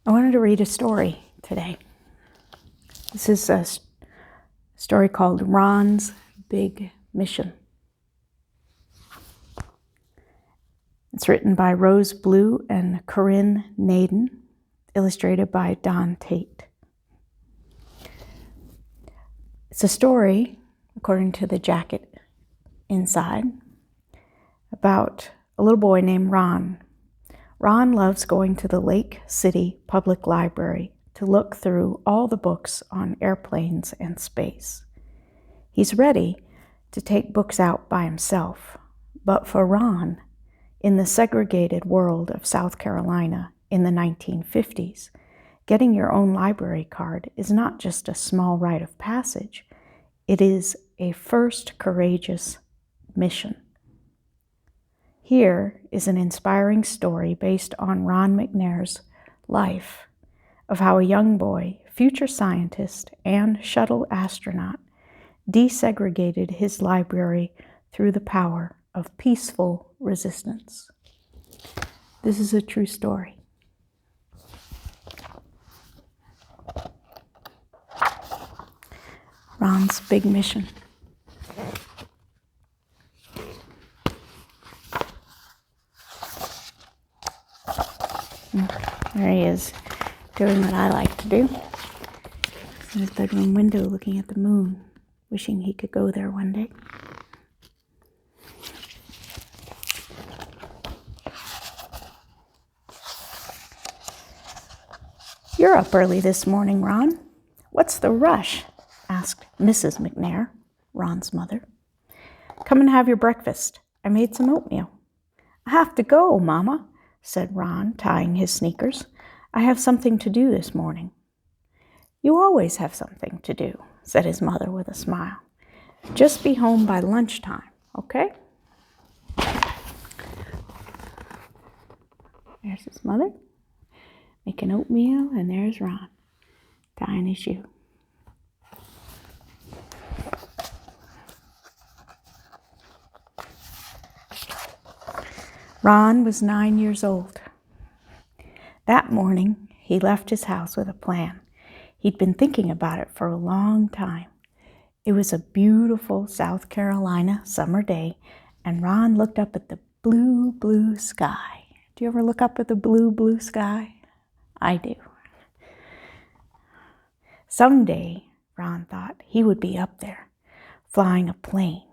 I wanted to read a story today. This is a story called Ron's Big Mission. It's written by Rose Blue and Corinne Naden, illustrated by Don Tate. It's a story, according to the jacket inside, about a little boy named Ron. Ron loves going to the Lake City Public Library to look through all the books on airplanes and space. He's ready to take books out by himself, but for Ron, in the segregated world of South Carolina in the 1950s, getting your own library card is not just a small rite of passage, it is a first courageous mission. Here is an inspiring story based on Ron McNair's life of how a young boy, future scientist, and shuttle astronaut desegregated his library through the power of peaceful resistance. This is a true story. Ron's Big Mission. There he is, doing what I like to do. In his bedroom window, looking at the moon, wishing he could go there one day. "You're up early this morning, Ron. What's the rush?" asked Mrs. McNair, Ron's mother. "Come and have your breakfast. I made some oatmeal." "I have to go, Mama," said Ron, tying his sneakers. "I have something to do this morning." "You always have something to do," said his mother with a smile. "Just be home by lunchtime, okay?" There's his mother making oatmeal, and there's Ron tying his shoe. Ron was 9 years old. That morning, he left his house with a plan. He'd been thinking about it for a long time. It was a beautiful South Carolina summer day, and Ron looked up at the blue, blue sky. Do you ever look up at the blue, blue sky? I do. Someday, Ron thought, he would be up there, flying a plane.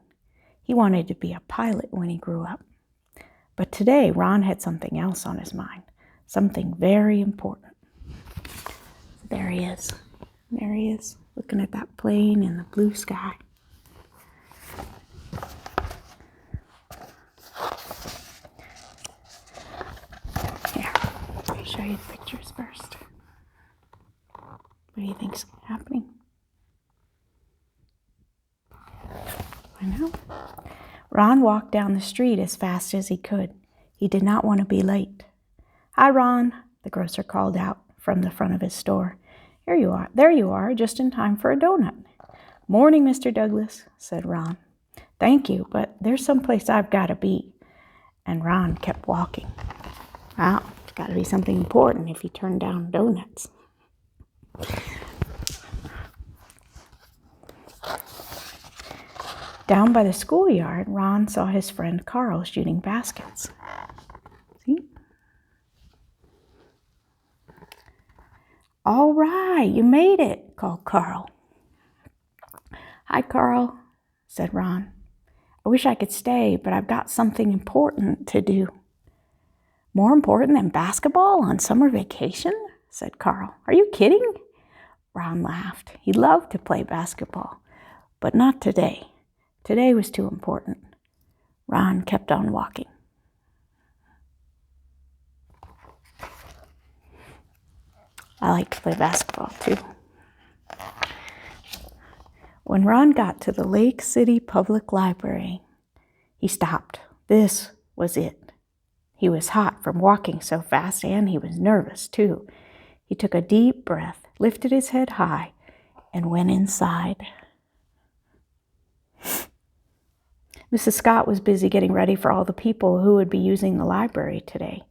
He wanted to be a pilot when he grew up. But today, Ron had something else on his mind, something very important. There he is. There he is, looking at that plane in the blue sky. Here, let me show you the pictures first. What do you think's happening? I know. Ron walked down the street as fast as he could. He did not want to be late. "Hi, Ron," the grocer called out from the front of his store. "Here you are. There you are, just in time for a donut." "Morning, Mr. Douglas," said Ron. "Thank you, but there's someplace I've got to be." And Ron kept walking. Wow, it's got to be something important if he turned down donuts. Down by the schoolyard, Ron saw his friend Carl shooting baskets. See? "All right, you made it," called Carl. "Hi, Carl," said Ron. "I wish I could stay, but I've got something important to do." "More important than basketball on summer vacation?" said Carl. "Are you kidding?" Ron laughed. He loved to play basketball, but not today. Today was too important. Ron kept on walking. I like to play basketball too. When Ron got to the Lake City Public Library, he stopped. This was it. He was hot from walking so fast, and he was nervous too. He took a deep breath, lifted his head high, and went inside. Mrs. Scott was busy getting ready for all the people who would be using the library today.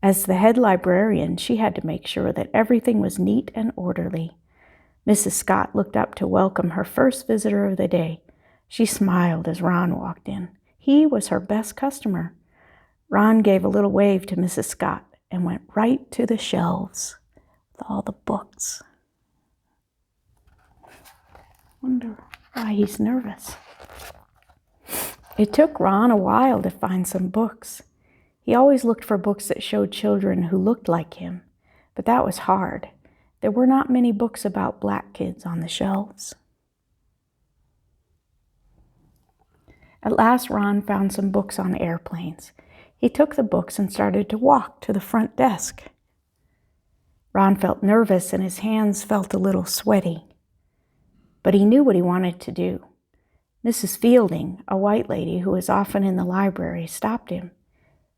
As the head librarian, she had to make sure that everything was neat and orderly. Mrs. Scott looked up to welcome her first visitor of the day. She smiled as Ron walked in. He was her best customer. Ron gave a little wave to Mrs. Scott and went right to the shelves with all the books. Wonder why he's nervous. It took Ron a while to find some books. He always looked for books that showed children who looked like him, but that was hard. There were not many books about black kids on the shelves. At last, Ron found some books on airplanes. He took the books and started to walk to the front desk. Ron felt nervous and his hands felt a little sweaty, but he knew what he wanted to do. Mrs. Fielding, a white lady who was often in the library, stopped him.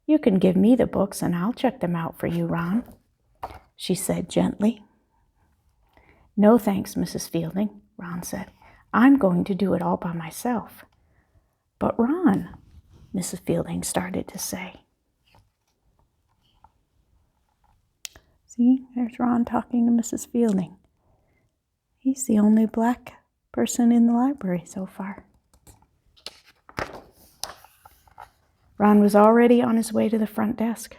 "You can give me the books and I'll check them out for you, Ron," she said gently. "No thanks, Mrs. Fielding," Ron said. "I'm going to do it all by myself." "But Ron," Mrs. Fielding started to say. See, there's Ron talking to Mrs. Fielding. He's the only black person in the library so far. Ron was already on his way to the front desk.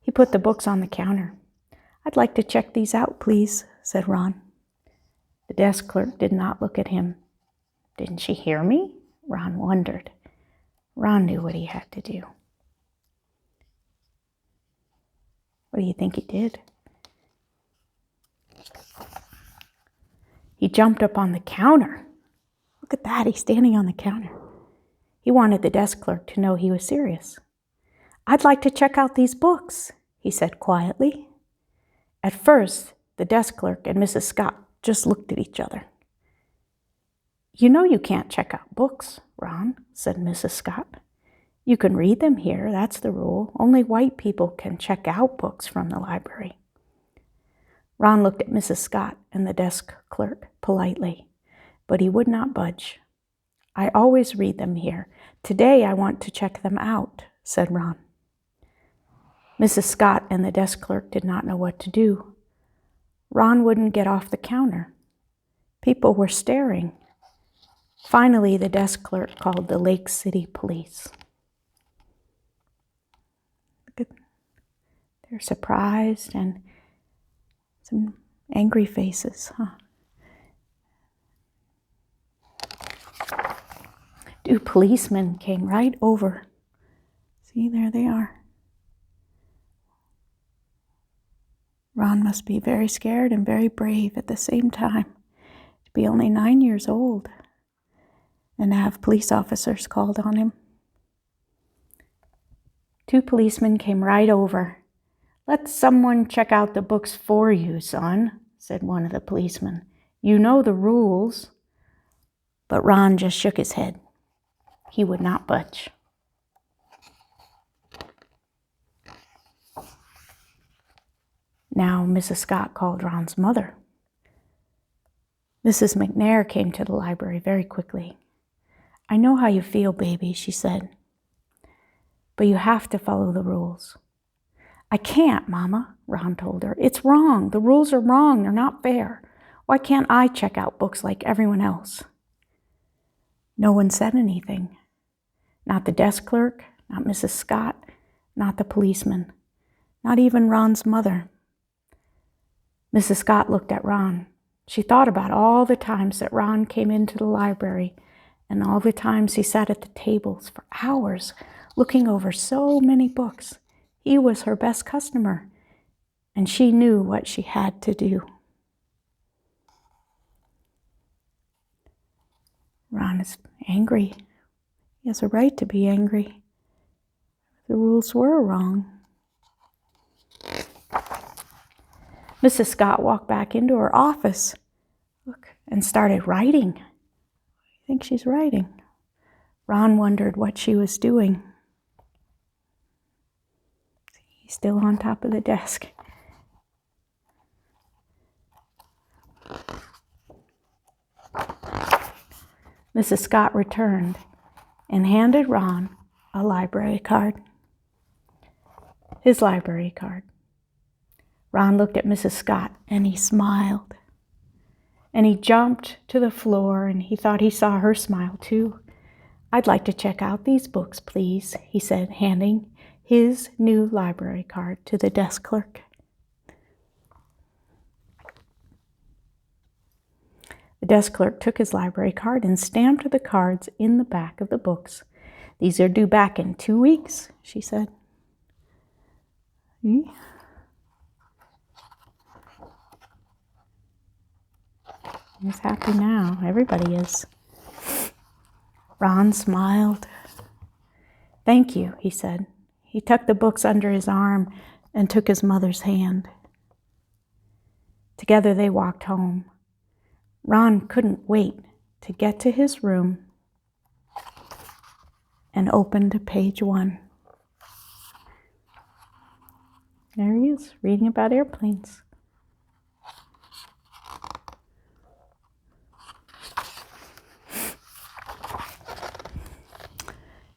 He put the books on the counter. "I'd like to check these out, please," said Ron. The desk clerk did not look at him. "Didn't she hear me?" Ron wondered. Ron knew what he had to do. What do you think he did? He jumped up on the counter. Look at that, he's standing on the counter. He wanted the desk clerk to know he was serious. "I'd like to check out these books," he said quietly. At first, the desk clerk and Mrs. Scott just looked at each other. "You know you can't check out books, Ron," said Mrs. Scott. "You can read them here, that's the rule. Only white people can check out books from the library." Ron looked at Mrs. Scott and the desk clerk politely, but he would not budge. "I always read them here. Today I want to check them out," said Ron. Mrs. Scott and the desk clerk did not know what to do. Ron wouldn't get off the counter. People were staring. Finally, the desk clerk called the Lake City police. They're surprised and some angry faces, huh? Two policemen came right over. See, there they are. Ron must be very scared and very brave at the same time. To be only 9 years old and to have police officers called on him. Two policemen came right over. "Let someone check out the books for you, son," said one of the policemen. "You know the rules." But Ron just shook his head. He would not budge. Now Mrs. Scott called Ron's mother. Mrs. McNair came to the library very quickly. "I know how you feel, baby," she said, "but you have to follow the rules." "I can't, Mama," Ron told her. "It's wrong. The rules are wrong. They're not fair. Why can't I check out books like everyone else?" No one said anything. Not the desk clerk, not Mrs. Scott, not the policeman, not even Ron's mother. Mrs. Scott looked at Ron. She thought about all the times that Ron came into the library and all the times he sat at the tables for hours looking over so many books. He was her best customer, and she knew what she had to do. Ron is angry. He has a right to be angry. The rules were wrong. Mrs. Scott walked back into her office, and started writing. I think she's writing. Ron wondered what she was doing. He's still on top of the desk. Mrs. Scott returned and handed Ron a library card. his library card. Ron looked at Mrs. Scott and he smiled. And he jumped to the floor and he thought he saw her smile too. "I'd like to check out these books, please," he said, handing his new library card to the desk clerk. The desk clerk took his library card and stamped the cards in the back of the books. "These are due back in 2 weeks," she said. He's happy now. Everybody is. Ron smiled. "Thank you," he said. He tucked the books under his arm and took his mother's hand. Together they walked home. Ron couldn't wait to get to his room and opened page 1. There he is, reading about airplanes.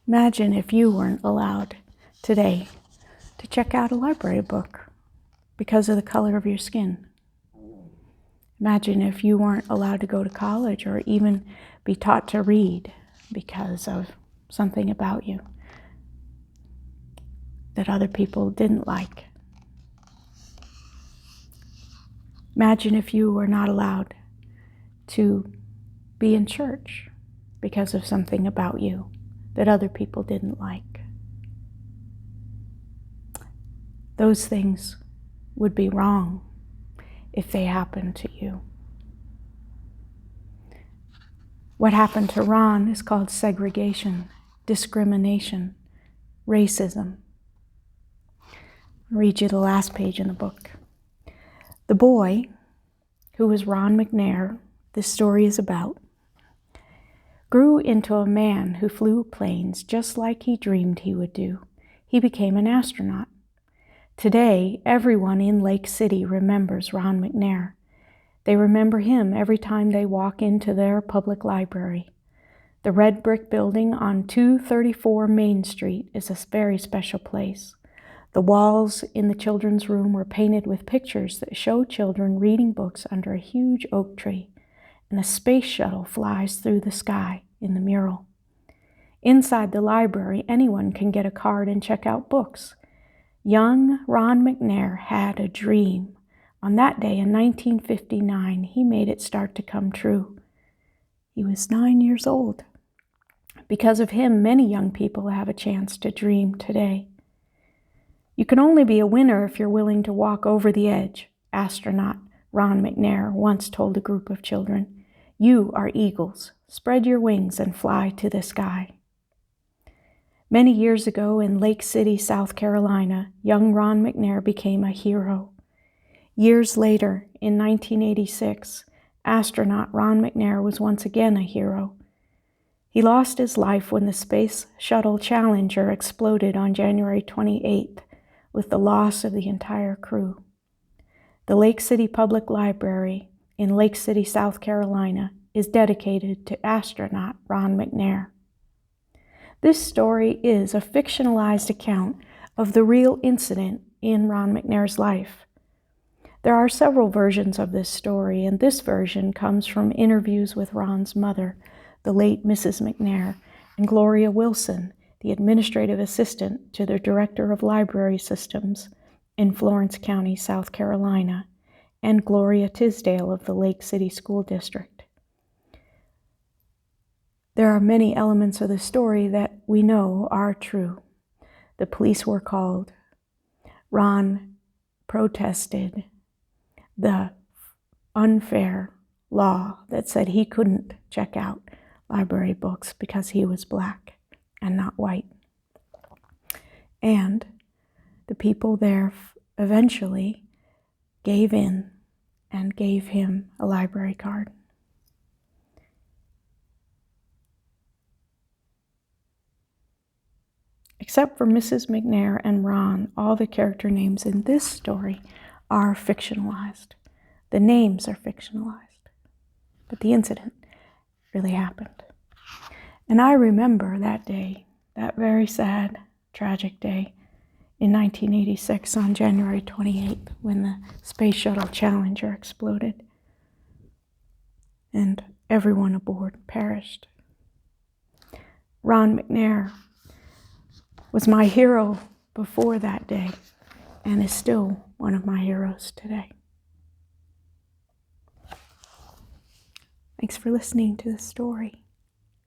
Imagine if you weren't allowed today to check out a library book because of the color of your skin. Imagine if you weren't allowed to go to college or even be taught to read because of something about you that other people didn't like. Imagine if you were not allowed to be in church because of something about you that other people didn't like. Those things would be wrong if they happened to you. What happened to Ron is called segregation, discrimination, racism. I'll read you the last page in the book. The boy, who was Ron McNair, this story is about, grew into a man who flew planes just like he dreamed he would do. He became an astronaut. Today, everyone in Lake City remembers Ron McNair. They remember him every time they walk into their public library. The red brick building on 234 Main Street is a very special place. The walls in the children's room were painted with pictures that show children reading books under a huge oak tree, and a space shuttle flies through the sky in the mural. Inside the library, anyone can get a card and check out books. Young Ron McNair had a dream. On that day in 1959, he made it start to come true. He was 9 years old. Because of him, many young people have a chance to dream today. You can only be a winner if you're willing to walk over the edge, astronaut Ron McNair once told a group of children. You are eagles. Spread your wings and fly to the sky. Many years ago in Lake City, South Carolina, young Ron McNair became a hero. Years later, in 1986, astronaut Ron McNair was once again a hero. He lost his life when the Space Shuttle Challenger exploded on January 28th, with the loss of the entire crew. The Lake City Public Library in Lake City, South Carolina, is dedicated to astronaut Ron McNair. This story is a fictionalized account of the real incident in Ron McNair's life. There are several versions of this story, and this version comes from interviews with Ron's mother, the late Mrs. McNair, and Gloria Wilson, the administrative assistant to the Director of Library Systems in Florence County, South Carolina, and Gloria Tisdale of the Lake City School District. There are many elements of the story that we know are true. The police were called. Ron protested the unfair law that said he couldn't check out library books because he was black and not white. And the people there eventually gave in and gave him a library card. Except for Mrs. McNair and Ron, all the character names in this story are fictionalized. The names are fictionalized, but the incident really happened. And I remember that day, that very sad, tragic day in 1986 on January 28th when the Space Shuttle Challenger exploded and everyone aboard perished. Ron McNair was my hero before that day and is still one of my heroes today. Thanks for listening to the story.